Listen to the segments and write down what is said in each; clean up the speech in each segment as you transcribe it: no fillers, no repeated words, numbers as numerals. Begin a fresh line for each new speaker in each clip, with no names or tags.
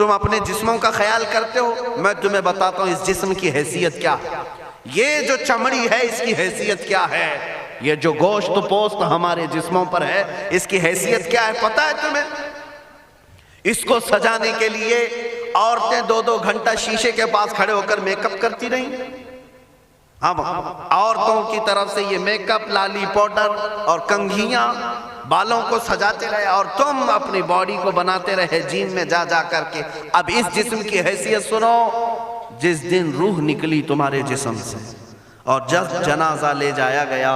تم اپنے جسموں کا خیال کرتے ہو، میں تمہیں بتاتا ہوں اس جسم کی حیثیت کیا ہے۔ یہ جو چمڑی ہے اس کی حیثیت کیا ہے، یہ جو گوشت پوست ہمارے جسموں پر ہے اس کی حیثیت کیا ہے پتہ ہے تمہیں؟ اس کو سجانے کے لیے عورتیں 2-2 گھنٹہ شیشے کے پاس کھڑے ہو کر میک اپ کرتی رہیں۔ ہم عورتوں کی طرف سے یہ میک اپ، لالی پاؤڈر اور کنگھیاں، بالوں کو سجاتے رہے، اور تم اپنی باڈی کو بناتے رہے جیم میں جا جا کر کے۔ اب اس جسم کی حیثیت سنو، جس دن روح نکلی تمہارے جسم سے اور جب جنازہ لے جایا گیا،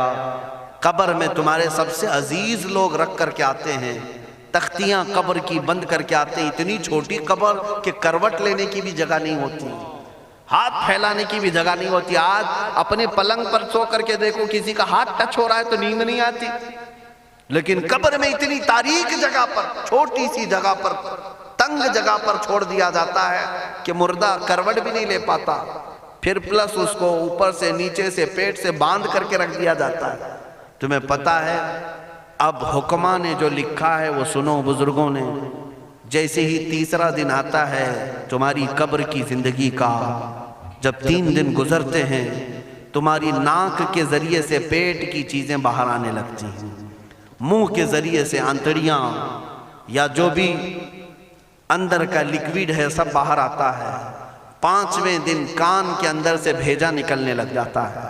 قبر میں تمہارے سب سے عزیز لوگ رکھ کر کے آتے ہیں، تختیاں قبر کی بند کر کے آتے ہیں، اتنی چھوٹی قبر کہ کروٹ لینے کی بھی جگہ نہیں ہوتی، ہاتھ پھیلانے کی بھی جگہ نہیں ہوتی۔ آج اپنے پلنگ پر سو کر کے دیکھو، کسی کا ہاتھ ٹچ ہو رہا ہے تو نیند نہیں آتی، لیکن قبر میں اتنی تاریک جگہ پر، چھوٹی سی جگہ پر، تنگ جگہ پر چھوڑ دیا جاتا ہے کہ مردہ کروٹ بھی نہیں لے پاتا، پھر پلس اس کو اوپر سے نیچے سے پیٹ سے باندھ کر کے رکھ دیا جاتا ہے۔ تمہیں پتہ ہے اب حکماں نے جو لکھا ہے وہ سنو بزرگوں نے، جیسے ہی تیسرا دن آتا ہے تمہاری قبر کی زندگی کا، جب 3 دن گزرتے ہیں تمہاری ناک کے ذریعے سے پیٹ کی چیزیں باہر آنے لگتی ہیں، منہ کے ذریعے سے آنتڑیاں یا جو بھی اندر کا لیکویڈ ہے سب باہر آتا ہے۔ 5ویں دن کان کے اندر سے بھیجا نکلنے لگ جاتا ہے،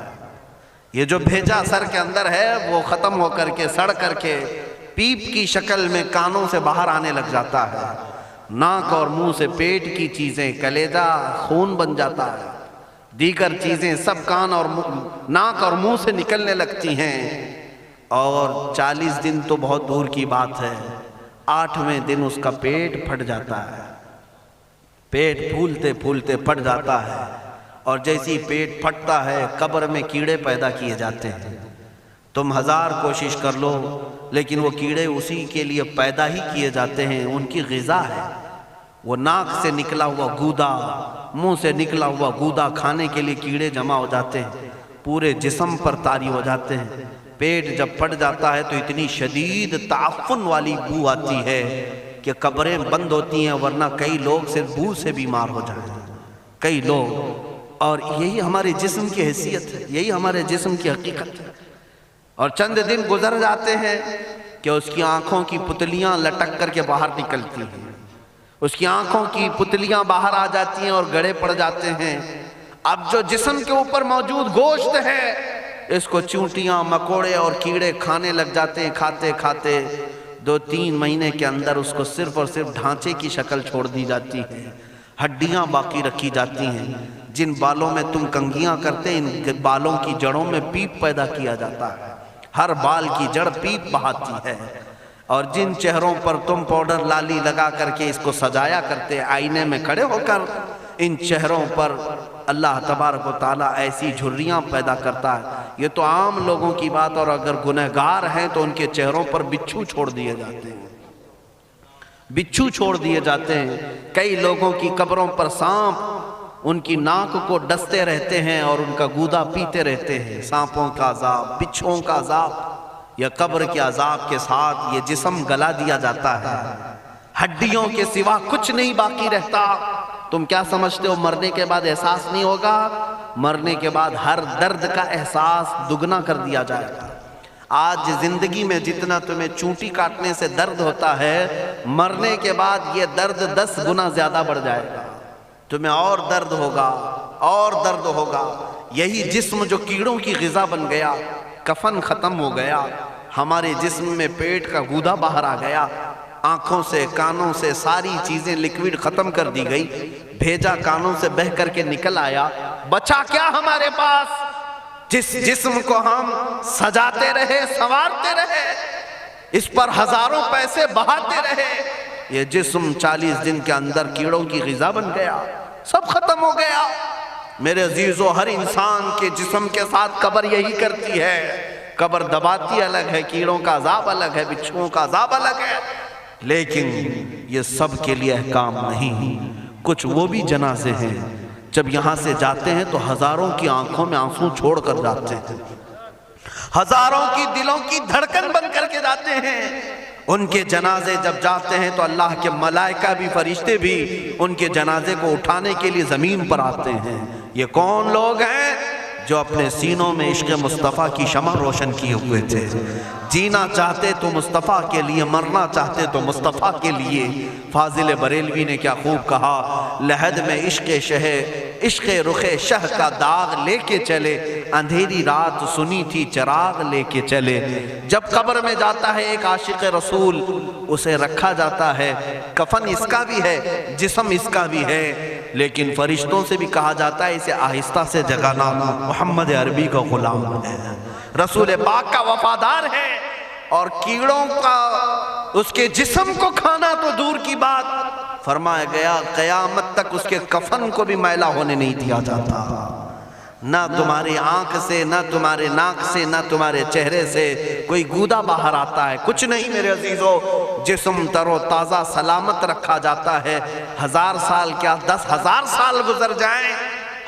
یہ جو بھیجا سر کے اندر ہے وہ ختم ہو کر کے سڑ کر کے پیپ کی شکل میں کانوں سے باہر آنے لگ جاتا ہے، ناک اور منہ سے پیٹ کی چیزیں، کلیجہ، خون بن جاتا ہے، دیگر چیزیں سب کان اور ناک اور منہ سے نکلنے لگتی ہیں، اور 40 دن تو بہت دور کی بات ہے، 8ویں دن اس کا پیٹ پھٹ جاتا ہے، پیٹ پھولتے پھولتے پھٹ جاتا ہے، اور جیسی پیٹ پھٹتا ہے قبر میں کیڑے پیدا کیے جاتے ہیں۔ تم 1000 کوشش کر لو لیکن وہ کیڑے اسی کے لیے پیدا ہی کیے جاتے ہیں، ان کی غذا ہے۔ وہ ناک سے نکلا ہوا گودا، منہ سے نکلا ہوا گودا کھانے کے لیے کیڑے جمع ہو جاتے ہیں، پورے جسم پر طاری ہو جاتے ہیں۔ پیٹ جب پھٹ جاتا ہے تو اتنی شدید تعفن والی بو آتی ہے کہ قبریں بند ہوتی ہیں، ورنہ کئی لوگ صرف بو سے بیمار ہو جائیں، کئی لوگ۔ اور یہی ہمارے جسم کی حیثیت ہے، یہی ہمارے جسم کی حقیقت ہے۔ اور چند دن گزر جاتے ہیں کہ اس کی آنکھوں کی پتلیاں لٹک کر کے باہر نکلتی ہیں، اس کی آنکھوں کی پتلیاں باہر آ جاتی ہیں اور گڑے پڑ جاتے ہیں۔ اب جو جسم کے اوپر موجود گوشت ہے اس کو چونٹیاں، مکوڑے اور کیڑے کھانے لگ جاتے ہیں، کھاتے کھاتے 2-3 مہینے کے اندر اس کو صرف اور صرف ڈھانچے کی شکل چھوڑ دی جاتی ہے، ہڈیاں باقی رکھی جاتی ہیں۔ جن بالوں میں تم کنگھیاں کرتے ہیں ان بالوں کی جڑوں میں پیپ پیدا کیا جاتا ہے، ہر بال کی جڑ پیپ بہاتی ہے۔ اور جن چہروں پر تم پاؤڈر لالی لگا کر کے اس کو سجایا کرتے، آئینے میں کھڑے ہو کر ان چہروں پر اللہ تبارک و تعالیٰ ایسی جھریاں پیدا کرتا ہے۔ یہ تو عام لوگوں کی بات، اور اگر گنہگار ہیں تو ان کے چہروں پر بچھو چھوڑ دیے جاتے ہیں، بچھو چھوڑ دیے جاتے ہیں۔ کئی لوگوں کی قبروں پر سانپ ان کی ناک کو ڈستے رہتے ہیں اور ان کا گودا پیتے رہتے ہیں۔ سانپوں کا عذاب، بچھوؤں کا عذاب، یا قبر کے عذاب کے ساتھ یہ جسم گلا دیا جاتا ہے، ہڈیوں کے سوا کچھ نہیں باقی رہتا۔ تم کیا سمجھتے ہو مرنے کے بعد احساس نہیں ہوگا؟ مرنے کے بعد ہر درد کا احساس دگنا کر دیا جائے گا۔ آج زندگی میں جتنا تمہیں چونٹی کاٹنے سے درد ہوتا ہے، مرنے کے بعد یہ درد 10 گنا زیادہ بڑھ جائے گا، تمہیں اور درد ہوگا، اور درد ہوگا۔ یہی جسم جو کیڑوں کی غذا بن گیا، کفن ختم ہو گیا، ہمارے جسم میں پیٹ کا گودا باہر آ گیا، آنکھوں سے کانوں سے ساری چیزیں لیکویڈ ختم کر دی گئی، بھیجا کانوں سے بہہ کر کے نکل آیا، بچا کیا ہمارے پاس؟ جس جسم کو ہم سجاتے رہے، سنوارتے رہے، اس پر ہزاروں پیسے بہاتے رہے، یہ جسم 40 دن کے اندر کیڑوں کی غذا بن گیا، سب ختم ہو گیا۔ میرے عزیزو، ہر انسان کے جسم کے ساتھ قبر یہی کرتی ہے، قبر دباتی الگ ہے، کیڑوں کا عذاب الگ ہے، بچھوؤں کا عذاب الگ ہے، لیکن یہ سب کے لیے احکام نہیں۔ کچھ وہ بھی جنازے ہیں جب یہاں سے جاتے ہیں تو ہزاروں کی آنکھوں میں آنسو چھوڑ کر جاتے ہیں، ہزاروں کی دلوں کی دھڑکن بن کر کے جاتے ہیں، ان کے جنازے جب جاتے ہیں تو اللہ کے ملائکہ بھی فرشتے بھی ان کے جنازے کو اٹھانے کے لیے زمین پر آتے ہیں۔ یہ کون لوگ ہیں؟ جو اپنے سینوں میں عشق مصطفیٰ کی شمع روشن کیے ہوئے تھے، جینا چاہتے تو مصطفیٰ کے لیے، مرنا چاہتے تو مصطفیٰ کے لیے۔ فاضل بریلوی نے کیا خوب کہا، لحد میں عشق رخ شہ کا داغ لے کے چلے، اندھیری رات سنی تھی چراغ لے کے چلے۔ جب قبر میں جاتا ہے ایک عاشق رسول، اسے رکھا جاتا ہے، کفن اس کا بھی ہے، جسم اس کا بھی ہے، لیکن فرشتوں سے بھی کہا جاتا ہے اسے آہستہ سے جگانا، محمد عربی کا غلام ہے، رسول پاک کا وفادار ہے، اور کیڑوں کا اس کے جسم کو کھانا تو دور کی بات، فرمایا گیا قیامت تک اس کے کفن کو بھی میلا ہونے نہیں دیا جاتا۔ نہ تمہاری آنکھ سے، نہ تمہارے ناک سے، نہ تمہارے چہرے سے کوئی گودا باہر آتا ہے، کچھ نہیں میرے عزیزو، جسم تر و تازہ سلامت رکھا جاتا ہے۔ 1000 سال کیا 10,000 سال گزر جائیں،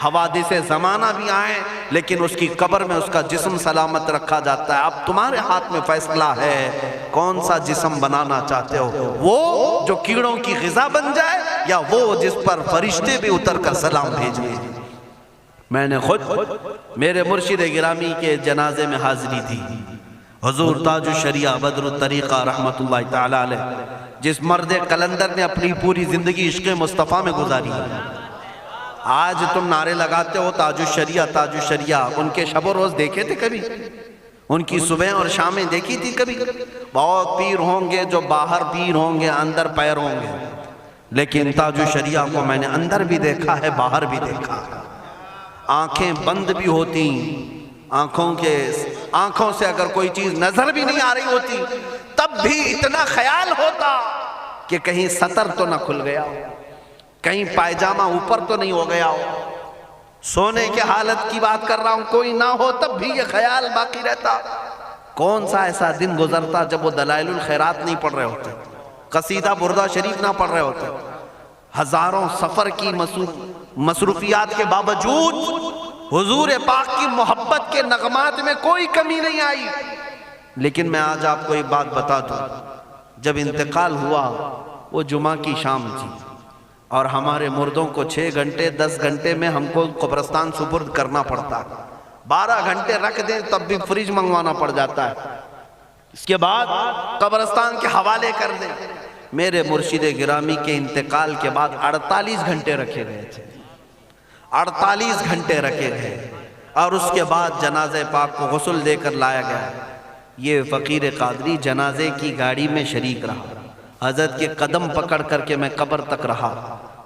حوادث زمانہ بھی آئیں، لیکن اس کی قبر میں اس کا جسم سلامت رکھا جاتا ہے۔ اب تمہارے ہاتھ میں فیصلہ ہے، کون سا جسم بنانا چاہتے ہو، وہ جو کیڑوں کی غذا بن جائے، یا وہ جس پر فرشتے بھی اتر کر سلام بھیجیں۔ میں نے خود میرے مرشد گرامی کے جنازے میں حاضری دی، حضور تاج الشریعہ بدر الطریقہ رحمت اللہ تعالی علیہ، جس مرد قلندر نے اپنی پوری زندگی عشق مصطفیٰ میں گزاری ہے۔ آج تم نعرے لگاتے ہو تاج الشریعہ تاج الشریعہ، ان کے شب و روز دیکھے تھے کبھی؟ ان کی صبح اور شامیں دیکھی تھی کبھی؟ بہت پیر ہوں گے جو باہر پیر ہوں گے، اندر پیر ہوں گے، لیکن تاج الشریعہ کو میں نے اندر بھی دیکھا ہے، باہر بھی دیکھا ہے۔ آنکھیں بند بھی ہوتی، آنکھوں سے اگر کوئی چیز نظر بھی نہیں آ رہی ہوتی، تب بھی اتنا خیال ہوتا کہ کہیں سطر تو نہ کھل گیا ہو، کہیں پائجامہ اوپر تو نہیں ہو گیا ہو۔ سونے کے حالت کی بات کر رہا ہوں، کوئی نہ ہو تب بھی یہ خیال باقی رہتا۔ کون سا ایسا دن گزرتا جب وہ دلائل الخیرات نہیں پڑھ رہے ہوتے، قصیدہ بردہ شریف نہ پڑھ رہے ہوتے، ہزاروں سفر کی مصروفیات کے باوجود حضور پاک کی محبت کے نغمات میں کوئی کمی نہیں آئی۔ لیکن میں آج آپ کو ایک بات بتا دوں، جب انتقال ہوا وہ جمعہ کی شام تھی، اور ہمارے مردوں کو 6 گھنٹے 10 گھنٹے میں ہم کو قبرستان سپرد کرنا پڑتا، 12 گھنٹے رکھ دیں تب بھی فریج منگوانا پڑ جاتا ہے، اس کے بعد قبرستان کے حوالے کر دیں۔ میرے مرشد گرامی کے انتقال کے بعد 48 گھنٹے رکھے گئے تھے، 48 گھنٹے رکھے گئے، اور اس کے بعد جنازہ پاک کو غسل دے کر لایا گیا۔ یہ فقیر قادری جنازے کی گاڑی میں شریک رہا، حضرت کے قدم پکڑ کر کے میں قبر تک رہا۔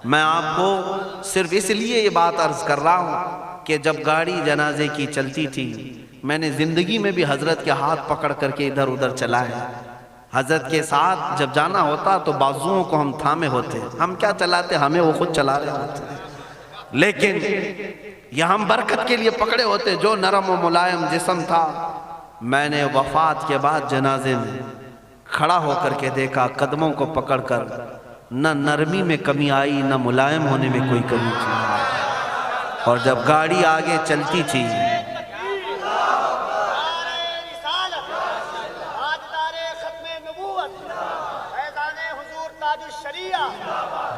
میں آپ کو صرف اس لیے یہ بات عرض کر رہا ہوں کہ جب گاڑی جنازے کی چلتی تھی، میں نے زندگی میں بھی حضرت کے ہاتھ پکڑ کر کے ادھر ادھر چلائے۔ حضرت کے ساتھ جب جانا ہوتا تو بازوؤں کو ہم تھامے ہوتے، ہم کیا چلاتے، ہمیں وہ خود چلا رہے ہوتے، لیکن یہ ہم برکت کے لیے پکڑے ہوتے۔ جو نرم و ملائم جسم تھا، میں نے وفات کے بعد جنازے میں کھڑا ہو کر کے دیکھا، قدموں کو پکڑ کر، نہ نرمی میں کمی آئی، نہ ملائم ہونے میں کوئی کمی تھی۔ اور جب گاڑی آگے چلتی تھی،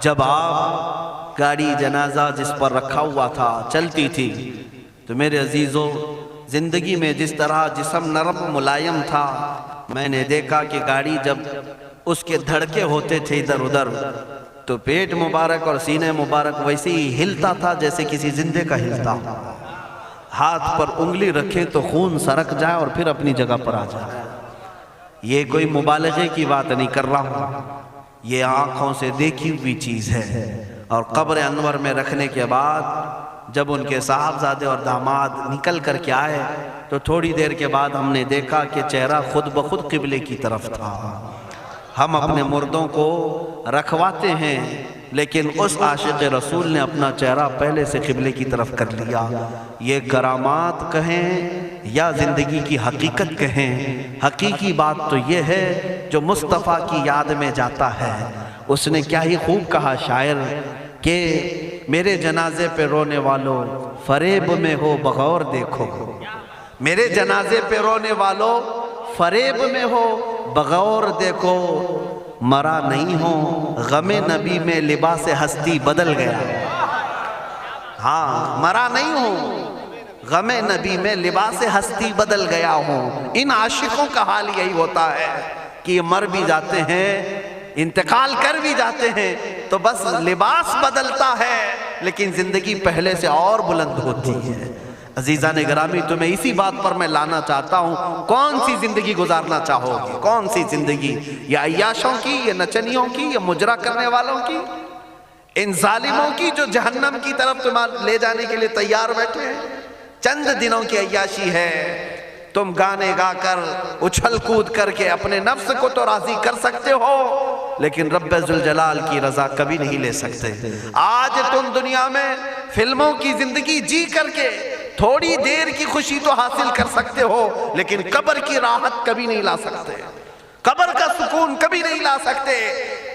جب آپ گاڑی جنازہ جس پر رکھا ہوا تھا چلتی تھی، تو میرے عزیزو زندگی میں جس طرح جسم نرم ملائم تھا، میں نے دیکھا کہ گاڑی جب اس کے دھڑکے ہوتے تھے ادھر ادھر، تو پیٹ مبارک اور سینے مبارک ویسے ہی ہلتا تھا جیسے کسی زندے کا ہلتا۔ ہاتھ پر انگلی رکھیں تو خون سرک جائے اور پھر اپنی جگہ پر آ جائے۔ یہ کوئی مبالغے کی بات نہیں کر رہا ہوں، یہ آنکھوں سے دیکھی ہوئی چیز ہے۔ اور قبر انور میں رکھنے کے بعد جب ان کے صاحبزادے اور داماد نکل کر کے آئے، تو تھوڑی دیر کے بعد ہم نے دیکھا کہ چہرہ خود بخود قبلے کی طرف تھا۔ ہم اپنے مردوں کو رکھواتے ہیں، لیکن اس عاشق رسول نے اپنا چہرہ پہلے سے قبلے کی طرف کر لیا۔ یہ کرامات کہیں یا زندگی کی حقیقت کہیں، حقیقی بات تو یہ ہے جو مصطفیٰ کی یاد میں جاتا ہے۔ اس نے کیا ہی خوب کہا شاعر کہ میرے جنازے پہ رونے والوں فریب میں ہو بغور دیکھو، میرے جنازے پہ رونے والوں فریب میں ہو بغور دیکھو مرا نہیں ہوں، غم نبی میں لباس ہستی بدل گیا۔ ہاں مرا نہیں ہوں، غم نبی میں لباس ہستی بدل گیا ہوں۔ ان عاشقوں کا حال یہی ہوتا ہے کہ یہ مر بھی جاتے ہیں، انتقال کر بھی جاتے ہیں، تو بس لباس بدلتا ہے لیکن زندگی پہلے سے اور بلند ہوتی ہے۔ عزیزان گرامی، تمہیں اسی بات پر میں لانا چاہتا ہوں، کون سی زندگی گزارنا چاہو گے؟ کون سی زندگی؟ یا عیاشوں کی، یا نچنیوں کی، یا مجرا کرنے والوں کی، ان ظالموں کی جو جہنم کی طرف تمہیں لے جانے کے لیے تیار بیٹھے ہیں؟ چند دنوں کی عیاشی ہے، تم گانے گا کر اچھل کود کر کے اپنے نفس کو تو راضی کر سکتے ہو، لیکن رب ذوالجلال کی رضا کبھی نہیں لے سکتے۔ آج تم دنیا میں فلموں کی زندگی جی کر کے تھوڑی دیر کی خوشی تو حاصل کر سکتے ہو، لیکن قبر کی راحت کبھی نہیں لا سکتے، قبر کا سکون کبھی نہیں لا سکتے۔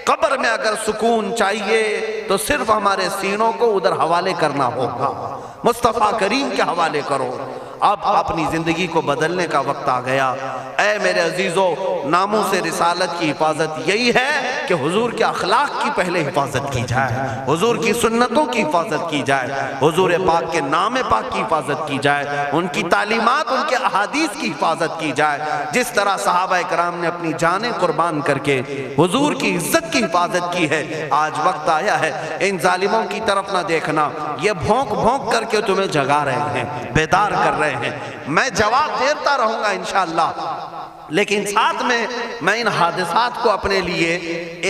قبر میں اگر سکون چاہیے تو صرف ہمارے سینوں کو ادھر حوالے کرنا ہوگا، مصطفیٰ کریم کے حوالے کرو۔ اب اپنی زندگی کو بدلنے کا وقت آ گیا۔ اے میرے عزیزو، ناموس رسالت کی حفاظت یہی ہے کہ حضور کے اخلاق کی پہلے حفاظت کی جائے، حضور کی سنتوں کی حفاظت کی جائے، حضور پاک کے نام پاک کی حفاظت کی جائے، ان کی تعلیمات، ان کے احادیث کی حفاظت کی جائے۔ جس طرح صحابہ کرام نے اپنی جانیں قربان کر کے حضور کی عزت کی حفاظت کی ہے، آج وقت آیا ہے ان ظالموں کی طرف نہ دیکھنا۔ یہ بھونک بھونک کر کے تمہیں جگا رہے ہیں، بیدار کر رہے ہیں۔ میں جواب دیتا رہوں گا انشاءاللہ، لیکن ساتھ میں ان حادثات کو اپنے لیے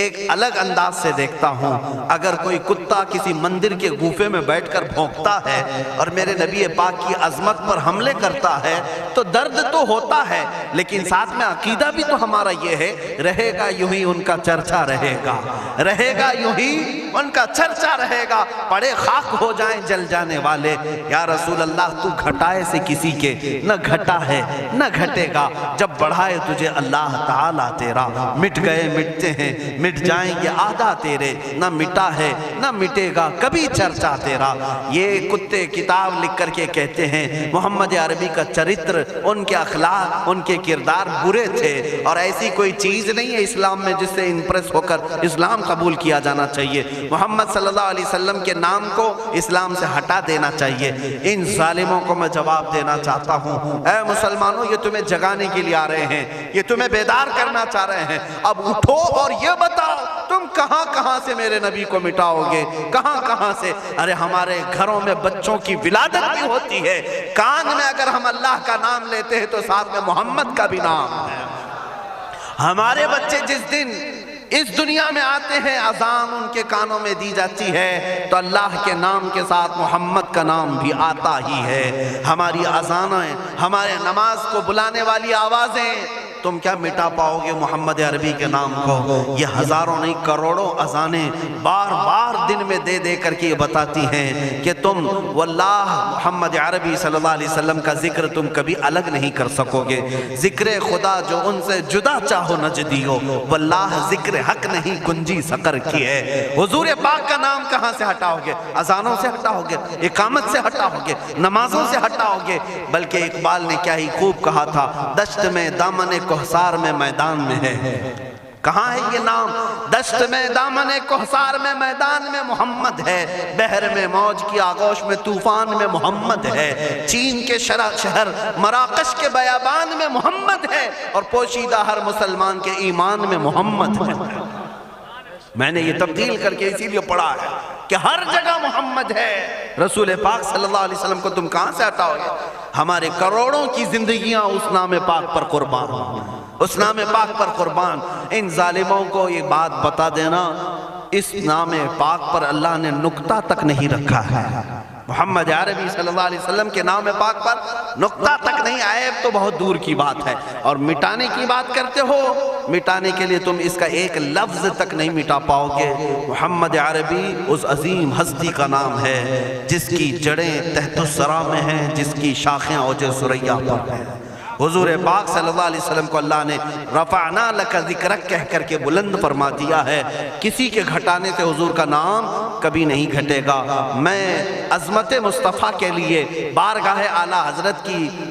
ایک الگ انداز سے دیکھتا ہوں۔ اگر کوئی کتا کسی مندر کے گوفے میں بیٹھ کر بھونکتا ہے اور میرے نبی پاک کی عظمت پر حملے کرتا ہے تو درد تو ہوتا ہے، لیکن ساتھ میں عقیدہ بھی تو ہمارا یہ ہے، رہے گا یوں ہی ان کا چرچا رہے گا، رہے گا یوں ہی ان کا چرچا رہے گا، پڑے خاک ہو جائیں جل جانے والے۔ یا رسول اللہ، تو گھٹائے سے کسی کے نہ گھٹا ہے نہ گھٹے گا، جب بڑھائے تجھے اللہ تعالیٰ تیرا، مٹ گئے مٹتے ہیں مٹ جائیں گے آدھا تیرے، نہ مٹا ہے نہ مٹے گا کبھی چرچا تیرا۔ یہ کتے کتاب لکھ کر کے کہتے ہیں محمد عربی کا چرتر، ان کے اخلاق، ان کے کردار برے تھے، اور ایسی کوئی چیز نہیں ہے اسلام میں جس سے امپریس ہو کر اسلام قبول کیا جانا چاہیے۔ محمد صلی اللہ علیہ وسلم کے نام کو اسلام سے ہٹا دینا چاہیے۔ ان ظالموں کو میں جواب دینا چاہتا ہوں، اے مسلمانوں، یہ تمہیں جگانے کے لیے آ رہے ہیں، یہ تمہیں بیدار کرنا چاہ رہے ہیں۔ اب اٹھو اور یہ بتاؤ تم کہاں کہاں سے میرے نبی کو مٹاؤ گے، کہاں کہاں سے؟ ارے ہمارے گھروں میں بچوں کی ولادت بھی ہوتی ہے، کان میں اگر ہم اللہ کا نام لیتے ہیں تو ساتھ میں محمد کا بھی نام ہے۔ ہمارے بچے جس دن اس دنیا میں آتے ہیں، اذان ان کے کانوں میں دی جاتی ہے تو اللہ کے نام کے ساتھ محمد کا نام بھی آتا ہی ہے۔ ہماری اذانیں، ہمارے نماز کو بلانے والی آوازیں، تم کیا مٹا پاؤ گے محمد عربی کے نام کو؟ یہ ہزاروں نہیں کروڑوں اذانیں بار بار دن میں دے دے کر کے یہ بتاتی ہیں کہ تم واللہ محمد عربی صلی اللہ علیہ وسلم کا ذکر تم کبھی الگ نہیں کر سکو گے۔ ذکر خدا جو ان سے جدا چاہو نجدیو، واللہ ذکر حق نہیں گنجی سقر کی ہے۔ حضور پاک کا نام کہاں سے ہٹاؤ گے؟ اذانوں سے ہٹاؤ گے، اقامت سے ہٹاؤ گے، نمازوں سے ہٹاؤ گے؟ بلکہ اقبال نے کیا ہی خوب کہا تھا، دشت میں دامن کوہسار میں میدان میں ہے۔ کہاں ہے یہ نام؟ دشت میں دامن کوہسار میں میدان میں محمد ہے، بحر میں موج کی آغوش میں طوفان میں محمد ہے، چین کے شہر مراکش کے بیابان میں محمد ہے، اور پوشیدہ ہر مسلمان کے ایمان میں محمد ہے۔ میں نے یہ تبدیل کر کے اسی لیے پڑھا ہے کہ ہر جگہ محمد ہے۔ رسول پاک صلی اللہ علیہ وسلم کو تم کہاں سے ہٹاؤ گے؟ ہمارے کروڑوں کی زندگیاں اس نام پاک پر قربان، اس نام پاک پر قربان۔ ان ظالموں کو یہ بات بتا دینا، اس نام پاک پر اللہ نے نقطہ تک نہیں رکھا ہے۔ محمد عربی صلی اللہ علیہ وسلم کے نام پاک پر نقطہ تک نہیں، عیب تو بہت دور کی بات ہے۔ اور مٹانے کی بات کرتے ہو، مٹانے کے لیے تم اس کا ایک لفظ تک نہیں مٹا پاؤ گے۔ محمد عربی اس عظیم ہستی کا نام ہے جس کی جڑیں تحت الثری میں ہیں، جس کی شاخیں اوج ثریا پر ہیں۔ حضور پاک صلی اللہ علیہ وسلم کو اللہ نے رفعنا لک ذکرک کہہ کر کے بلند فرما دیا ہے۔ کسی کے گھٹانے سے حضور کا نام کبھی نہیں گھٹے گا۔ میں عظمت مصطفیٰ کے لیے بارگاہ اعلیٰ حضرت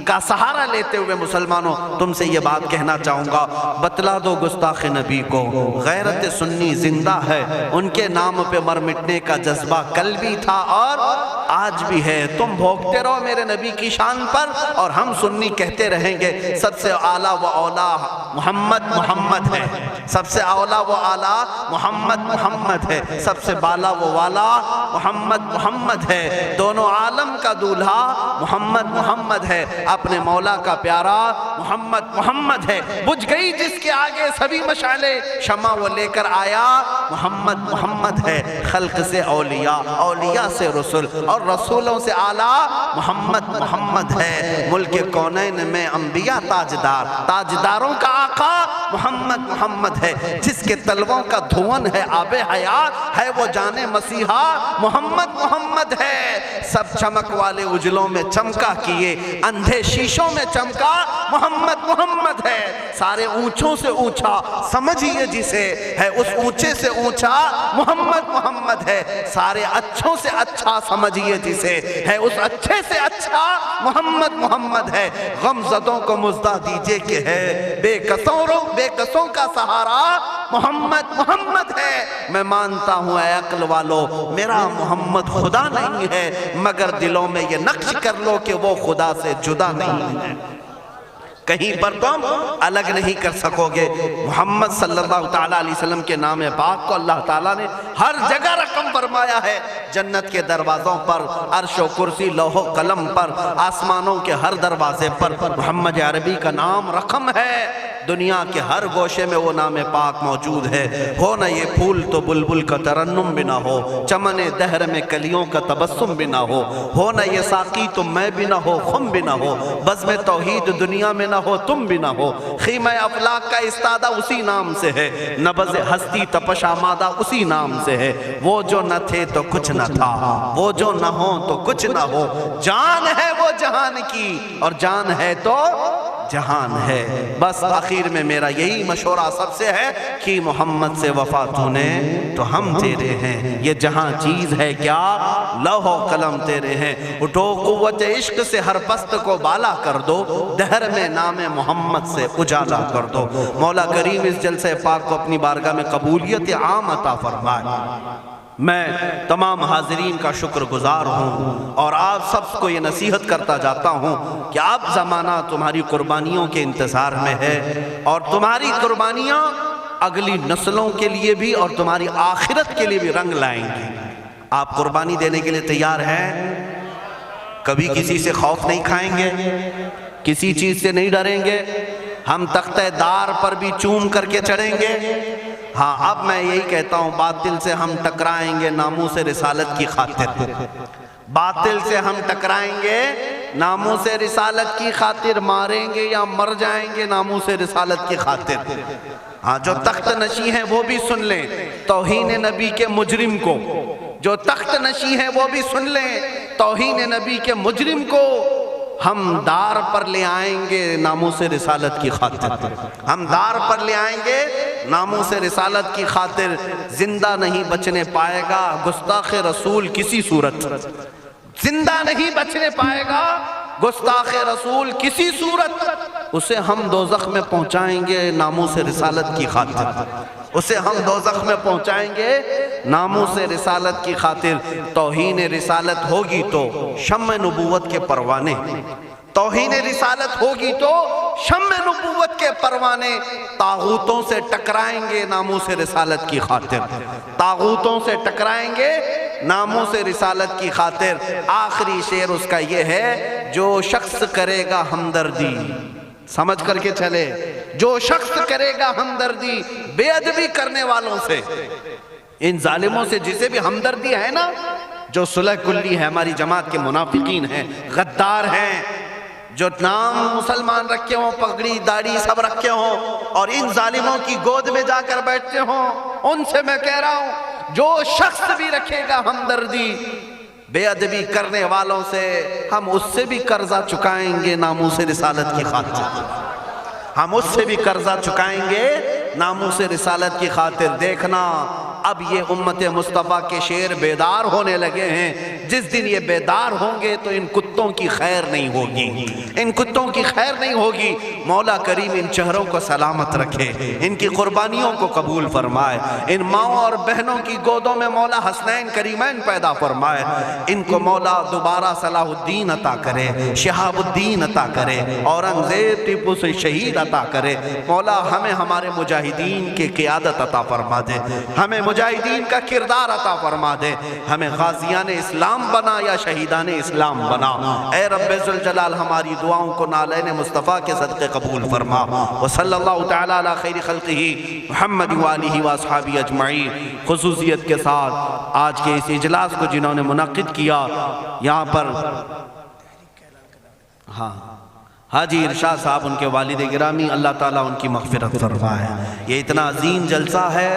کا سہارا لیتے ہوئے مسلمانوں تم سے یہ بات کہنا چاہوں گا، بتلا دو گستاخ نبی کو غیرت سنی زندہ ہے، ان کے نام پہ مر مٹنے کا جذبہ کل بھی تھا اور آج بھی ہے۔ تم بھوگتے رہو میرے نبی کی شان پر اور ہم سنی کہتے رہیں گے سب سے اعلیٰ و اولیٰ محمد ہے، سب سے اعلیٰ و اعلیٰ محمد ہے، سب سے بالا و والا محمد ہے، دونوں عالم کا دولہا محمد ہے، اپنے مولا کا پیارا محمد ہے۔ بجھ گئی جس کے آگے سبھی مشعلیں، شمع وہ لے کر آیا محمد ہے۔ خلق سے اولیاء سے رسول اور رسولوں سے اعلیٰ محمد ہے۔ ملک کونین میں انبیاء تاجداروں کا آقا محمد ہے، جس کے تلووں کا دھون ہے آب حیات ہے، وہ جانے مسیحا محمد ہے۔ سب چمک والے اجلوں میں چمکا کیے، اندھے شیشوں میں چمکا محمد ہے۔ سارے اونچوں سے اونچا سمجھیے جسے ہے، اس اونچے سے اونچا محمد ہے۔ سارے اچھوں سے اچھا سمجھیے جسے ہے، اس اچھے سے اچھا محمد ہے۔ غم زدوں کو مزدہ دیجئے کہ ہے، بے قصوں کا سہارا محمد ہے۔ میں مانتا ہوں اے عقل والو میرا محمد خدا نہیں ہے، مگر دلوں میں یہ نقش کر لو کہ وہ خدا سے جدا نہیں ہے، کہیں پر تم الگ نہیں کر سکو گے۔ محمد صلی اللہ تعالیٰ علیہ وسلم کے نام پاک کو اللہ تعالیٰ نے ہر جگہ رقم فرمایا ہے، جنت کے دروازوں پر، عرش و کرسی لوح و قلم پر، آسمانوں کے ہر دروازے پر محمد عربی کا نام رقم ہے۔ دنیا کے ہر گوشے میں وہ نام پاک موجود ہے۔ ہو نہ یہ پھول تو بلبل کا ترنم بھی نہ ہو، چمن دہر میں کلیوں کا تبسم بھی نہ ہو نہ یہ ساقی تو میں بھی نہ ہو، خم بھی نہ ہو، بزم توحید دنیا میں نہ ہو، تم بھی نہ ہو، خیمہ افلاک کا استادہ اسی نام سے ہے، نبض ہستی تپش آمادہ اسی نام سے ہے۔ وہ جو نہ تھے تو کچھ نہ تھا، وہ جو نہ ہو تو کچھ نہ ہو، جان ہے وہ جہان کی اور جان ہے تو جہان ہے۔ بس آخر میں میرا یہی مشورہ سب سے ہے کہ محمد سے وفا تو نے تو ہم تیرے ہیں، یہ جہاں چیز ہے کیا لوح و قلم تیرے ہیں۔ اٹھو قوت عشق سے ہر پست کو بالا کر دو، دہر میں نام محمد سے اجالا کر دو۔ مولا کریم اس جلسہ پاک کو اپنی بارگاہ میں قبولیت عام عطا فرمائے۔ میں تمام حاضرین کا شکر گزار ہوں اور آپ سب کو یہ نصیحت کرتا جاتا ہوں کہ اب زمانہ تمہاری قربانیوں کے انتظار میں ہے، اور تمہاری قربانیاں اگلی نسلوں کے لیے بھی اور تمہاری آخرت کے لیے بھی رنگ لائیں گی۔ آپ قربانی دینے کے لیے تیار ہیں؟ کبھی کسی سے خوف نہیں کھائیں گے، کسی چیز سے نہیں ڈریں گے، ہم تختہ دار پر بھی چوم کر کے چڑھیں گے۔ ہاں اب میں یہی کہتا ہوں، باطل سے ہم ٹکرائیں گے ناموس رسالت کی خاطر، باطل سے ہم ٹکرائیں گے ناموس رسالت کی خاطر، ماریں گے یا مر جائیں گے ناموس رسالت کی خاطر۔ ہاں جو تخت نشی ہیں وہ بھی سن لیں توہین نبی کے مجرم کو، جو تخت نشی ہیں وہ بھی سن لیں توہین نبی کے مجرم کو ہم دار پر لے آئیں گے ناموس رسالت کی خاطر، ہم دار پر لے آئیں گے ناموس رسالت کی خاطر۔ زندہ نہیں بچنے پائے گا گستاخ رسول کسی صورت، زندہ نہیں بچنے پائے گا گستاخ رسول کسی صورت، اسے ہم دوزخ میں پہنچائیں گے ناموس رسالت کی خاطر، اسے ہم دوزخ میں پہنچائیں گے ناموس رسالت کی خاطر۔ توہین رسالت ہوگی تو شمع نبوت کے پروانے، توہین رسالت ہوگی تو شمع نبوت کے پروانے، طاغوتوں سے ٹکرائیں گے ناموس رسالت کی خاطر، طاغوتوں سے ٹکرائیں گے ناموس رسالت کی خاطر۔ آخری شعر اس کا یہ ہے، جو شخص کرے گا ہمدردی، سمجھ کر کے چلے، جو شخص کرے گا ہمدردی بے ادبی کرنے والوں سے، ان ظالموں سے جسے بھی ہمدردی ہے نا، جو صلح کلی ہے، ہماری جماعت کے منافقین ہیں، غدار ہیں، جو نام مسلمان رکھے ہوں، پگڑی داڑھی سب رکھے ہوں اور ان ظالموں کی گود میں جا کر بیٹھتے ہوں، ان سے میں کہہ رہا ہوں جو شخص بھی رکھے گا ہمدردی بے ادبی کرنے والوں سے، ہم اس سے بھی قرضہ چکائیں گے ناموس رسالت کی خاطر، ہم اس سے بھی قرضہ چکائیں گے ناموس رسالت کی خاطر۔ دیکھنا اب یہ امت مصطفیٰ کے شیر بیدار ہونے لگے ہیں. جس دن یہ بیدار ہوں گے تو ان کتوں کی خیر نہیں ہوگی, ان کتوں کی خیر نہیں ہوگی. مولا کریم ان چہروں کو سلامت رکھے, ان کی قربانیوں کو قبول فرمائے, ان ماؤں اور بہنوں کی گودوں میں مولا حسنین کریمین پیدا فرمائے. ان کو مولا دوبارہ صلاح الدین عطا کرے, شہاب الدین عطا کرے, اورنگزیب ٹیپو سے شہید عطا کرے. مولا ہمیں ہمارے مجاہدین کی قیادت عطا فرما دے, ہمیں مجاہدین کا کردار عطا فرما دے, ہمیں غازیان اسلام بنا یا شہیدان اسلام بنا. اے رب ذوالجلال ہماری دعاؤں کو نالین مصطفیٰ کے صدقے قبول فرما. وصلی اللہ تعالی علی خیر خلقہ محمد وآلہ واصحابہ اجمعین. خصوصیت کے ساتھ آج کے اس اجلاس کو جنہوں نے منعقد کیا, یہاں پر حاجی ارشاد صاحب ان کے والد گرامی, اللہ تعالیٰ ان کی مغفرت فرمائے. یہ اتنا عظیم جلسہ ہے,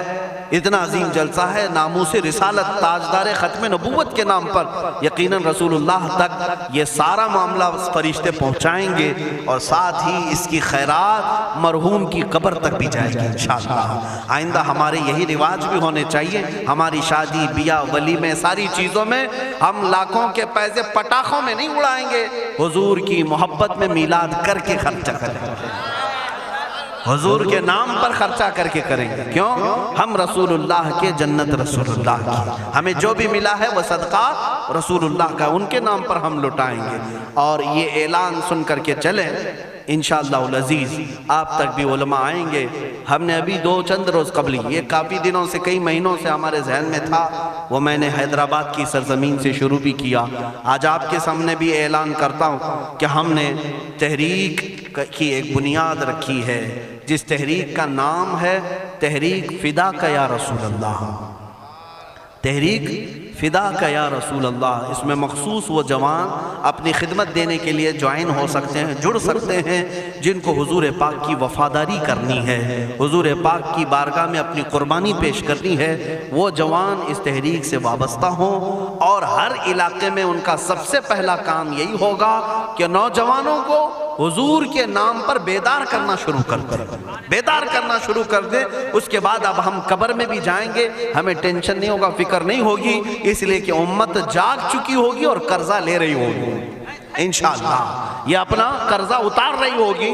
اتنا عظیم جلسہ ہے. ناموس رسالت تاجدار ختم نبوت کے نام پر یقیناً رسول اللہ تک یہ سارا معاملہ فرشتے پہنچائیں گے, اور ساتھ ہی اس کی خیرات مرحوم کی قبر تک بھی جائے گی انشاءاللہ. آئندہ ہمارے یہی رواج بھی ہونے چاہیے. ہماری شادی بیاہ ولیمے ساری چیزوں میں ہم لاکھوں کے پیسے پٹاخوں میں نہیں اڑائیں گے, حضور کی محبت میں میلاد کر کے خرچہ کریں گے, حضور کے نام پر خرچہ کر کے کریں گے. کیوں؟ ہم رسول اللہ کے, جنت رسول اللہ کی, ہمیں جو بھی ملا ہے وہ صدقہ رسول اللہ کا, ان کے نام پر ہم لٹائیں گے. اور یہ اعلان سن کر کے چلیں انشاءاللہ العزیز. آپ تک بھی علماء آئیں گے. ہم نے ابھی چند روز قبل, یہ کافی دنوں سے, کئی مہینوں سے ہمارے ذہن میں تھا, وہ میں نے حیدرآباد کی سرزمین سے شروع بھی کیا. آج آپ کے سامنے بھی اعلان کرتا ہوں کہ ہم نے تحریک کی ایک بنیاد رکھی ہے, جس تحریک کا نام ہے تحریک فدا کا یا رسول اللہ. تحریک فدا کا یا رسول اللہ. اس میں مخصوص وہ جوان اپنی خدمت دینے کے لیے جوائن ہو سکتے ہیں, جڑ سکتے ہیں, جن کو حضور پاک کی وفاداری کرنی ہے, حضور پاک کی بارگاہ میں اپنی قربانی پیش کرنی ہے. وہ جوان اس تحریک سے وابستہ ہوں, اور ہر علاقے میں ان کا سب سے پہلا کام یہی ہوگا کہ نوجوانوں کو حضور کے نام پر بیدار کرنا شروع کر دیں, بیدار کرنا شروع کر دیں. اس کے بعد اب ہم قبر میں بھی جائیں گے, ہمیں ٹینشن نہیں ہوگا, فکر نہیں ہوگی, اس لیے کہ امت جاگ چکی ہوگی اور قرضہ لے رہی ہوگی انشاءاللہ. یہ اپنا قرضہ اتار رہی ہوگی,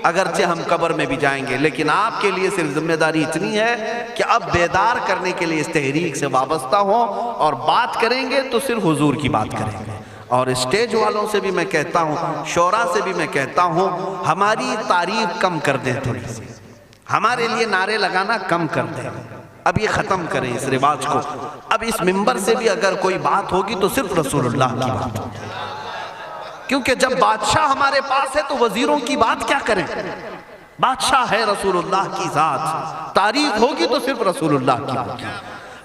اگرچہ ہم قبر میں بھی جائیں گے. لیکن آپ کے لیے صرف ذمہ داری اتنی ہے کہ اب بیدار کرنے کے لیے اس تحریک سے وابستہ ہوں, اور بات کریں گے تو صرف حضور کی بات کریں گے. اور اسٹیج والوں سے بھی میں کہتا ہوں, شورا سے بھی میں کہتا ہوں, ہماری تعریف کم کر دیں, تھوڑی سی ہمارے لیے نعرے لگانا کم کر دیں. اب یہ ختم کریں اس رواج کو. اب اس منبر سے بھی اگر کوئی بات ہوگی تو صرف رسول اللہ کی بات ہوگی, کیونکہ جب بادشاہ ہمارے پاس ہے تو وزیروں کی بات کیا کریں. بادشاہ ہے رسول اللہ کی ذات, تعریف ہوگی تو صرف رسول اللہ کی ہوگی.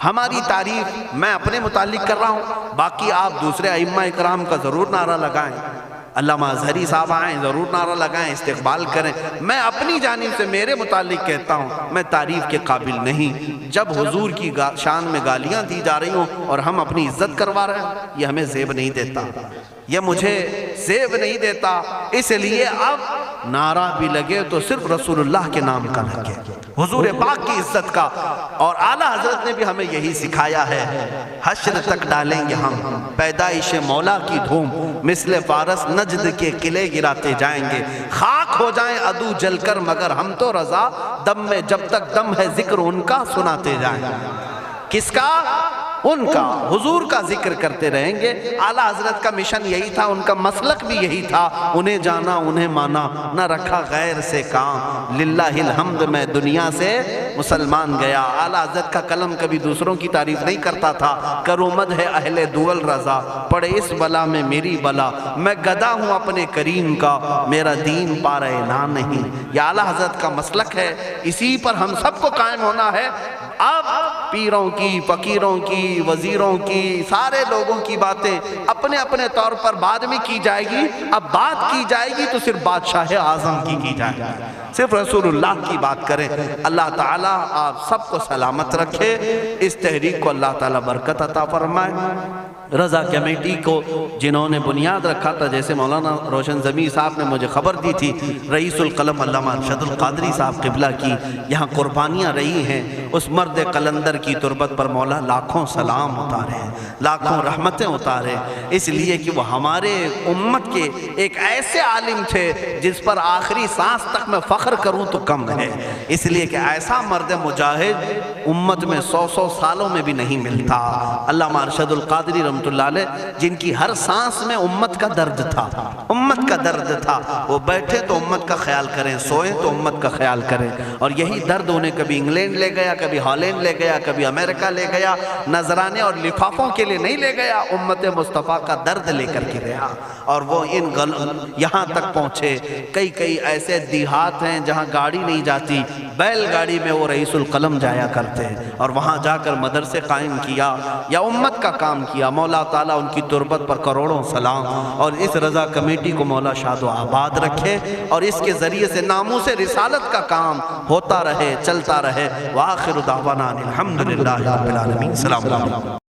ہماری تعریف میں اپنے متعلق کر رہا ہوں, باقی آپ دوسرے ائمہ اکرام کا ضرور نعرہ لگائیں, علامہ اظہری صاحب آئیں ضرور نعرہ لگائیں, استقبال کریں. میں اپنی جانب سے میرے متعلق کہتا ہوں, میں تعریف کے قابل نہیں. جب حضور کی شان میں گالیاں دی جا رہی ہوں اور ہم اپنی عزت کروا رہے ہیں, یہ ہمیں زیب نہیں دیتا, یہ مجھے زیب نہیں دیتا. اس لیے اب نعرہ بھی لگے تو صرف رسول اللہ کے نام کا لگے, حضور پاک کی عزت کا. اور اعلیٰ حضرت نے بھی ہمیں یہی سکھایا ہے, حشر تک ڈالیں گے ہم پیدائش مولا کی دھوم, مثل فارس نجد کے قلعے گراتے جائیں گے, خاک ہو جائیں عدو جل کر مگر ہم تو رضا, دم میں جب تک دم ہے ذکر ان کا سناتے جائیں گے. کس کا؟ ان کا, حضور کا ذکر کرتے رہیں گے. اعلیٰ حضرت کا مشن یہی تھا, ان کا مسلک بھی یہی تھا, انہیں جانا انہیں مانا, نہ رکھا غیر سے کام, للہ الحمد میں دنیا سے مسلمان گیا. اعلیٰ حضرت کا قلم کبھی دوسروں کی تعریف نہیں کرتا تھا, کرو مدح ہے اہل دول رضا, پڑے اس بلا میں میری بلا, میں گدا ہوں اپنے کریم کا, میرا دین پارہ نہ نہیں. یہ اعلیٰ حضرت کا مسلک ہے, اسی پر ہم سب کو قائم ہونا ہے. اب پیروں کی, فقیروں کی, وزیروں کی, سارے لوگوں کی باتیں اپنے اپنے طور پر بعد میں کی جائے گی. اب بات کی جائے گی تو صرف بادشاہ اعظم کی جائے گی, صرف رسول اللہ کی بات کریں. اللہ تعالیٰ آپ سب کو سلامت رکھے, اس تحریک کو اللہ تعالیٰ برکت عطا فرمائے. رضا کمیٹی کو جنہوں نے بنیاد رکھا تھا، جیسے مولانا روشن زمیں صاحب نے مجھے خبر دی تھی، رئیس القلم علامہ ارشد القادری صاحب قبلہ کی یہاں قربانیاں رہی ہیں، اس مرد قلندر کی تربت پر مولا لاکھوں سلام اتارے، لاکھوں رحمتیں اتارے، اس لیے کہ وہ ہمارے امت کے ایک ایسے عالم تھے جس پر آخری سانس تک میں فخر کروں تو کم ہے، اس لیے کہ ایسا مرد مجاہد امت میں 100 سالوں میں بھی نہیں ملتا۔ علامہ ارشد القادری رحمۃ اللہ علیہ، جن کی ہر سانس میں امت کا درد تھا، امت کا درد تھا، وہ بیٹھے تو امت کا خیال کریں، سوئیں تو امت کا خیال کریں، اور یہی درد انہیں کبھی انگلینڈ لے گیا، کبھی ہالینڈ لے گیا، کبھی امریکہ لے گیا، نذرانے اور لفافوں کے لیے نہیں لے گیا، امت مصطفیٰ کا درد لے کر کے گیا، اور وہ یہاں تک پہنچے۔ کئی ایسے دیہات ہیں جہاں گاڑی نہیں جاتی، بیل گاڑی میں وہ رئیس القلم جایا کرتے ہیں، اور وہاں جا کر مدرسے قائم کیا یا امت کا کام کیا۔ مولا تعالیٰ ان کی تربت پر کروڑوں سلام، اور اس رضا کمیٹی کو مولا شاد و آباد رکھے، اور اس کے ذریعے سے ناموس رسالت کا کام ہوتا رہے، چلتا رہے۔ وآخر دعوانا الحمدللہ رب العالمین۔ السلام علیکم۔